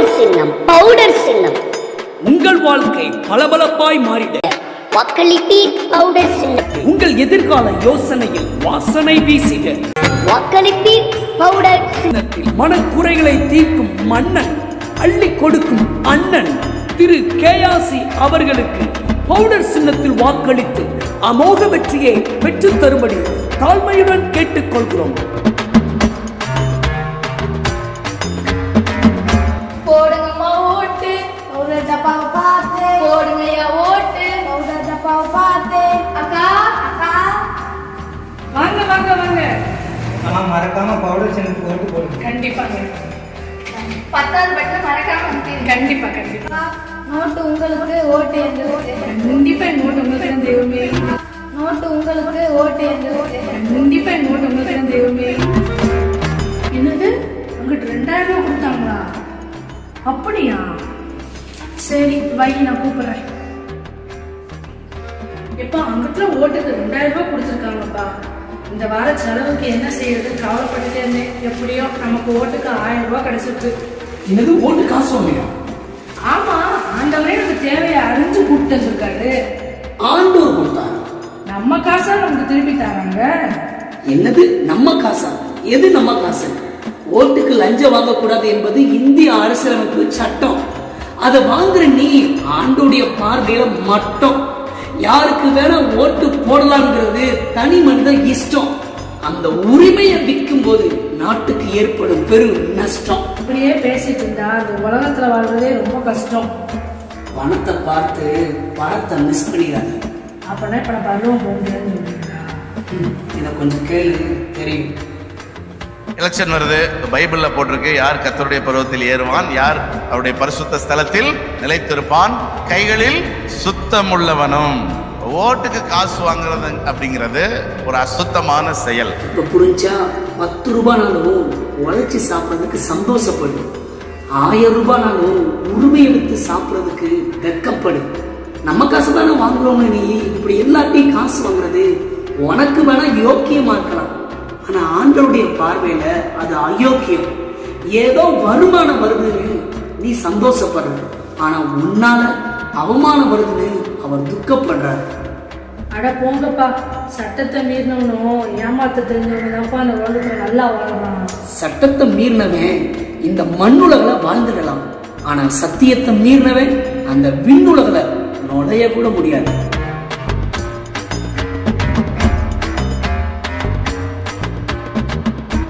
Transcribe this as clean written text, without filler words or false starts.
Powder சின்னம், powder சின்னம். உங்கள் வாழ்க்கை பளபளப்பாய் மாறிட வாக்களிப்பீர் பவுடர் சின்னம். உங்கள் எதிர்கால யோசனையில் வாசனை வீசிட வாக்களிப்பீர் பவுடர் சின்னத்தில் மனக்குறைகளை தீர்க்கும் மன்னன், அள்ளி கொடுக்கும் அண்ணன் திரு கேயாசி அவர்களுக்கு பவுடர் சின்னத்தில் வாக்களித்து அமோக வெற்றியை பெற்றுத் தரும்படி தாழ்மையுடன் கேட்டுக்கொள்கிறோம். போடுங்கம்மா ஓட்டு, பவுடர் டப்பாவை பார்த்து போடுங்கய்யா ஓட்டு, பவுடர் டப்பாவை பார்த்து. அக்கா அக்கா வாங்க வாங்க வாங்க. ஆனா மறக்காம பவுடர் சின்னத்துக்கு ஓட்டு போடுங்க. கண்டிப்பாங்க. 10வது பட்டம் மறக்காம வந்துட்டீங்க. கண்டிப்பா கண்டிப்பா. நோட்டு உங்களுக்கு ஓட்டு எங்களுக்கு. கண்டிப்பா நோட்டு உங்களுக்கு தான் தெய்வமே. நோட்டு உங்களுக்கு ஓட்டு எங்களுக்கு. கண்டிப்பா நோட்டு உங்களுக்கு தான் தெய்வமே. என்னது, உங்ககிட்ட 2000 ரூபாய் கொடுத்தாங்களா? அப்படியா? சரி வை, நான் கூப்பிடுறேன். எப்பா அங்கிட்ட ஓட்டுக்கு 2000 ரூபாய் கொடுத்துருக்காங்கப்பா. இந்த வார செலவுக்கு என்ன செய்யறதுன்னு கவலைப்பட்டுட்டே இருந்தேன். எப்படியோ நமக்கு ஓட்டுக்கு 1000 ரூபாய் கிடைச்சிருக்கு. எனது ஓட்டு காசு வாங்கலையா? ஆமா, ஆண்டவரே நமக்கு தேவையை அறிஞ்சு கூப்பிட்டு வந்திருக்காரு. ஆண்டவர் கொடுத்தாங்க. நம்ம காசா நமக்கு திருப்பி தராங்க. என்னது நம்ம காசா? எது நம்ம காசு? ஓட்டுக்கு லஞ்சம் வாங்கக்கூடாது என்பது இந்திய அரசியலமைப்பு சட்டம். அதை வாங்குற நீ ஆண்டோடைய பார்வையில மட்டும் யாருக்கு வேணா ஓட்டு போடலாம்ங்கிறது தனி மனித இஷ்டம். அந்த உரிமையை விற்கும் போது நாட்டுக்கு ஏற்படும் பெரும் நஷ்டம். இப்படியே பேசிட்டு இருந்தா அந்த உலகத்துல வாழ்றதே ரொம்ப கஷ்டம். பணத்தை பார்த்து பணத்தை மிஸ் பண்ணிடாது. அப்பனா இப்ப நான் பருவம் போக முடியாதுன்னு சொல்றீங்களா? இதை கொஞ்சம் கேளு, தெரியும். எலெக்ஷன் வருது, பைபிள்ல போட்டிருக்கு, யார் கர்த்தருடைய பருவத்தில் ஏறுவான், யார் அவருடைய பரிசுத்த ஸ்தலத்தில் நிலைத்திருப்பான், கைகளில் சுத்தமுள்ளவனும். ஓட்டுக்கு காசு வாங்குறது அப்படிங்கிறது ஒரு அசுத்தமான செயல். இப்ப புரிஞ்சா? 10 ரூபாய்னாலும் உழைச்சி சாப்பிட்றதுக்கு சந்தோஷப்படும். 1000 ரூபாய்னாலும் உரிமையை வித்து சாப்பிட்றதுக்கு வெட்கப்படும். நம்ம காசு தானே வாங்குறோம்னு நீ இப்படி எல்லாத்தையும் காசு வாங்குறது உனக்கு வேணா யோக்கியமா இருக்கலாம். ஆனா ஆண்டவருடைய பார்வையில அது அயோக்கியம். ஏதோ வருமானம் வருதுன்னு நீ சந்தோஷப்படுற, ஆனா உன்னால அவமானம் வருதுன்னு அவர் துக்கப்படுறாரு. அட போங்கப்பா, சட்டத்தை மீறினவனும் ஏமாத்த தெரிஞ்சவங்க தான்ப்பா அந்த உலகத்துல நல்லா வாழலாம். சட்டத்தை மீறினவன் இந்த மண்ணுலகில வாழ்ந்துடலாம், ஆனா சத்தியத்தை மீறினவன் அந்த விண்ணுலகில நுழைய கூட முடியாது.